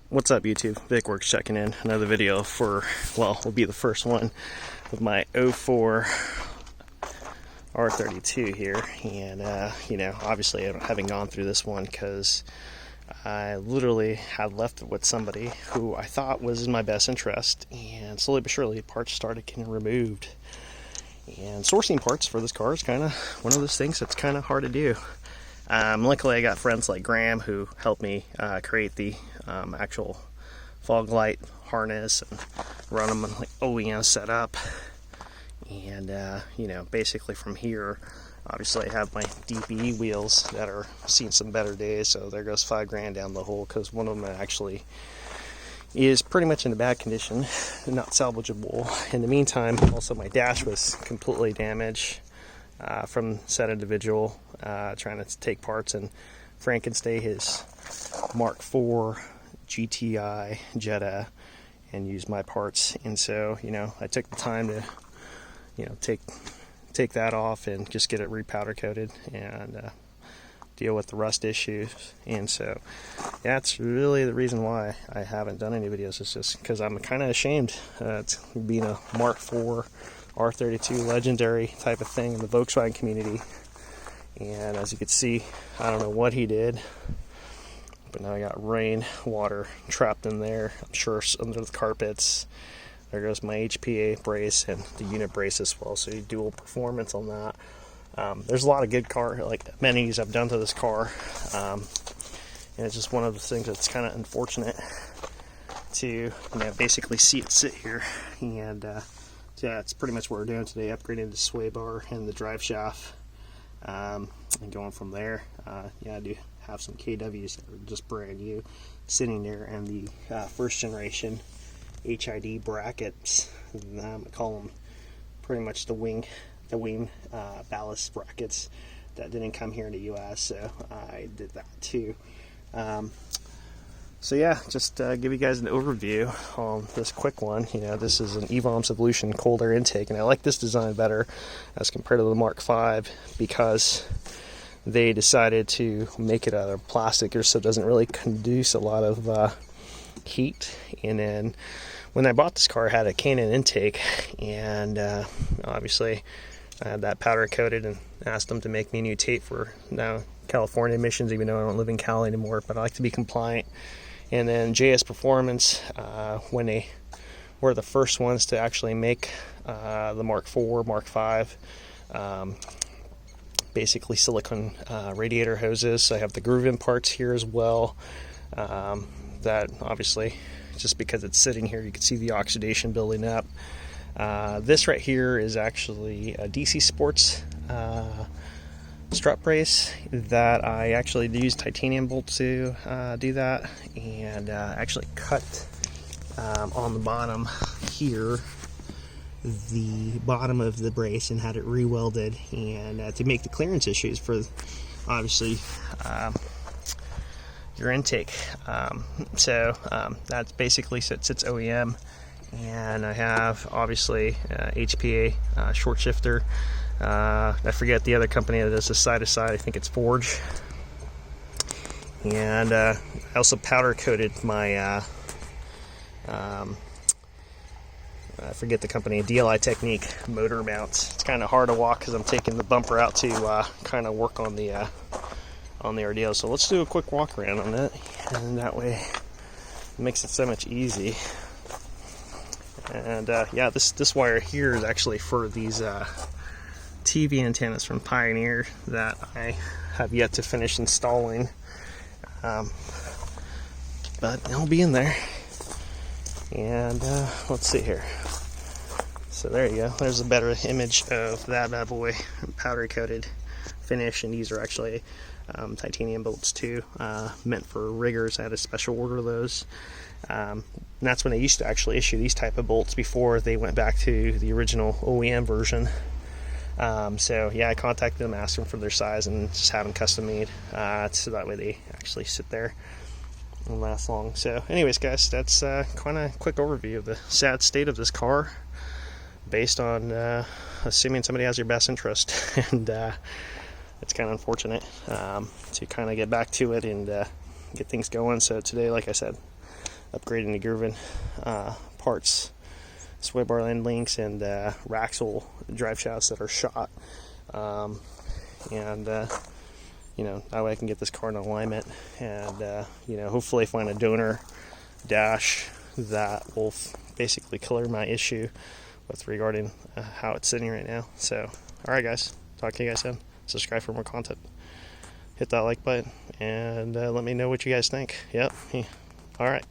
What's up, YouTube? Vik-Werks checking in. Another video for, well, will be the first one with my 04 R32 here. And, obviously having gone through this one because I literally had left it with somebody who I thought was in my best interest. And slowly but surely, parts started getting removed. And sourcing parts for this car is kind of one of those things that's kind of hard to do. Luckily, I got friends like Graham who helped me create the actual fog light harness and run them on like OEM setup. And basically from here, obviously I have my DPE wheels that are seeing some better days. So there goes $5,000 down the hole because one of them actually is pretty much in a bad condition, not salvageable. In the meantime, also my dash was completely damaged from said individual trying to take parts and Frankenstein his Mark IV GTI Jetta and use my parts. And so, I took the time to, take that off and just get it repowder coated and deal with the rust issues. And so that's really the reason why I haven't done any videos. It's just because I'm kind of ashamed being a Mark IV R32 legendary type of thing in the Volkswagen community. And as you can see, I don't know what he did, but now I got rain water trapped in there. I'm sure under the carpets. There goes my HPA brace and the unit brace as well, so you dual performance on that. There's a lot of good car amenities I've done to this car, and it's just one of the things that's kind of unfortunate to basically see it sit here. And yeah, it's pretty much what we're doing today, upgrading the sway bar and the drive shaft, and going from there. I do have some KWs that are just brand new sitting there, and the first generation HID brackets. I call them pretty much the wing ballast brackets that didn't come here in the US, so I did that too. So yeah, just give you guys an overview on this quick one. This is an EVOMS Evolution cold air intake, and I like this design better as compared to the Mark V because they decided to make it out of plastic, so it doesn't really conduce a lot of heat. And then when I bought this car, I had a Canon intake, and obviously I had that powder coated and asked them to make me a new tape for now California emissions, even though I don't live in Cali anymore, but I like to be compliant. And then JS Performance, when they were the first ones to actually make the Mark IV, Mark V, basically silicone radiator hoses. So I have the groove-in parts here as well. That obviously, just because it's sitting here, you can see the oxidation building up. This right here is actually a DC Sports strut brace that I actually used titanium bolts to do that, and actually cut on the bottom here the bottom of the brace and had it re-welded, and to make the clearance issues for obviously your intake. That's basically sits OEM, and I have obviously HPA short shifter. I forget the other company that does the side-to-side. I think it's Forge. And I also powder coated my I forget the company, DLI-Teknik motor mounts. It's kind of hard to walk because I'm taking the bumper out to kind of work on the ordeal. So let's do a quick walk around on it, and that way it makes it so much easy. And yeah, this wire here is actually for these TV antennas from Pioneer that I have yet to finish installing, but it'll be in there. And let's see here. So there you go. There's a better image of that bad boy, powder coated finish, and these are actually titanium bolts too, meant for riggers. I had a special order of those. And that's when they used to actually issue these type of bolts before they went back to the original OEM version. So yeah, I contacted them, asked them for their size, and just have them custom made, so that way they actually sit there and last long. So anyways, guys, that's kind of a quick overview of the sad state of this car, based on assuming somebody has your best interest. And it's kind of unfortunate to kind of get back to it and get things going. So today, like I said, upgrading the gear parts, sway bar end links, and Raxel drive shafts that are shot. You know, that way I can get this car in alignment and, you know, hopefully find a donor dash that will basically clear my issue with regarding how it's sitting right now. So, alright guys, talk to you guys soon. Subscribe for more content. Hit that like button and let me know what you guys think. Yep. Alright.